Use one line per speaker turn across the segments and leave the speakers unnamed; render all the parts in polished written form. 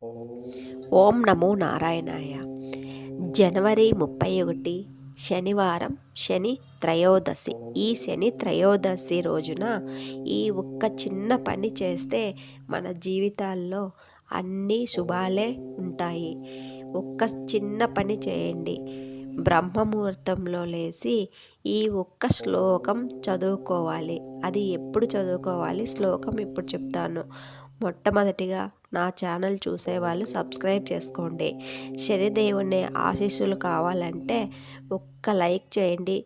ఓం నమో నారాయణాయ. జనవరి 31 శనివారం, శని త్రయోదశి. ఈ శని త్రయోదశి రోజున ఈ ఒక్క చిన్న పని చేస్తే మన జీవితాల్లో అన్నీ శుభాలే ఉంటాయి. ఒక్క చిన్న పని చేయండి. బ్రహ్మముహూర్తంలో లేచి ఈ ఒక్క శ్లోకం చదువుకోవాలి. అది ఎప్పుడు చదువుకోవాలి, శ్లోకం ఇప్పుడు చెప్తాను. మొట్టమొదటిగా నా ఛానల్ చూసేవాళ్ళు సబ్స్క్రైబ్ చేసుకోండి. శనిదేవుని ఆశీస్సులు కావాలంటే ఒక్క లైక్ చేయండి.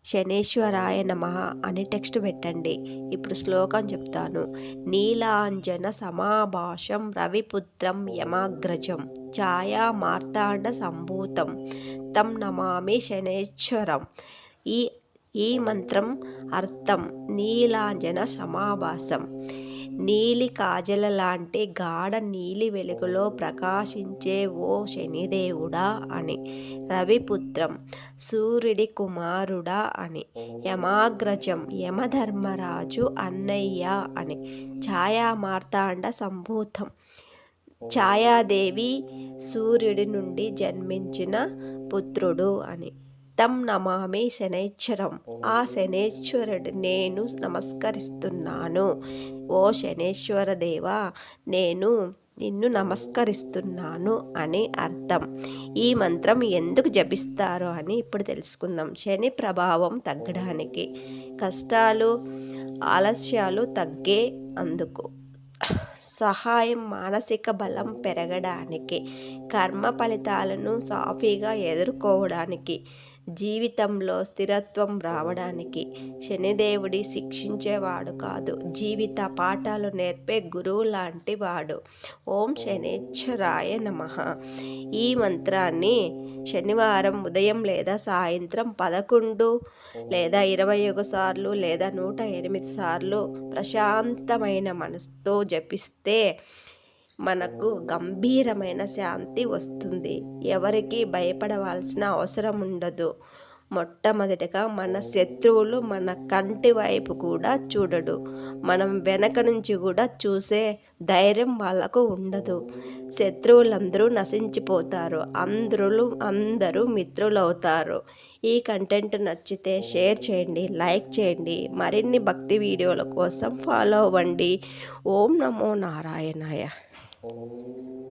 శనేశ్వరాయ నమః అని టెక్స్ట్ పెట్టండి. ఇప్పుడు శ్లోకం చెప్తాను. నీలాంజన సమాభాషం రవిపుత్రం యమాగ్రజం ఛాయా మార్తాండ సంభూతం తం నమామి శనేశ్వరం. ఈ ఈ మంత్రం అర్థం నీలాంజన సమాభాసం, నీలి కాజల లాంటి గాఢ నీలి వెలుగులో ప్రకాశించే ఓ శనిదేవుడా అని, రవిపుత్రం సూర్యుడి కుమారుడా అని, యమాగ్రజం యమధర్మరాజు అన్నయ్య అని, ఛాయామార్తాండ సంభూతం ఛాయాదేవి సూర్యుడి నుండి జన్మించిన పుత్రుడు అని, తం నమామి శనైశ్వరం. ఆ శనేశ్వరుడు నేను నమస్కరిస్తున్నాను. ఓ శనేశ్వర దేవా, నేను నిన్ను నమస్కరిస్తున్నాను అని అర్థం. ఈ మంత్రం ఎందుకు జపిస్తారో అని ఇప్పుడు తెలుసుకుందాం. శని ప్రభావం తగ్గడానికి, కష్టాలు ఆలస్యాలు తగ్గే అందుకు, సహాయం మానసిక బలం పెరగడానికి, కర్మ ఫలితాలను సాఫీగా ఎదుర్కోవడానికి, జీవితంలో స్థిరత్వం రావడానికి. శనిదేవుడి శిక్షించేవాడు కాదు, జీవిత పాఠాలు నేర్పే గురువు లాంటి వాడు. ఓం శనేశ్వరాయ నమః. ఈ మంత్రాన్ని శనివారం ఉదయం లేదా సాయంత్రం 11 లేదా 21 సార్లు లేదా 108 సార్లు ప్రశాంతమైన మనసుతో జపిస్తే మనకు గంభీరమైన శాంతి వస్తుంది. ఎవరికి భయపడవలసిన అవసరం ఉండదు. మొట్టమొదటిగా మన శత్రువులు మన కంటి వైపు కూడా చూడడు. మనం వెనక నుంచి కూడా చూసే ధైర్యం వాళ్ళకు ఉండదు. శత్రువులందరూ నశించిపోతారు, అందరూ మిత్రులవుతారు. ఈ కంటెంట్ నచ్చితే షేర్ చేయండి, లైక్ చేయండి. మరిన్ని భక్తి వీడియోల కోసం ఫాలో అవ్వండి. ఓం నమో నారాయణాయ.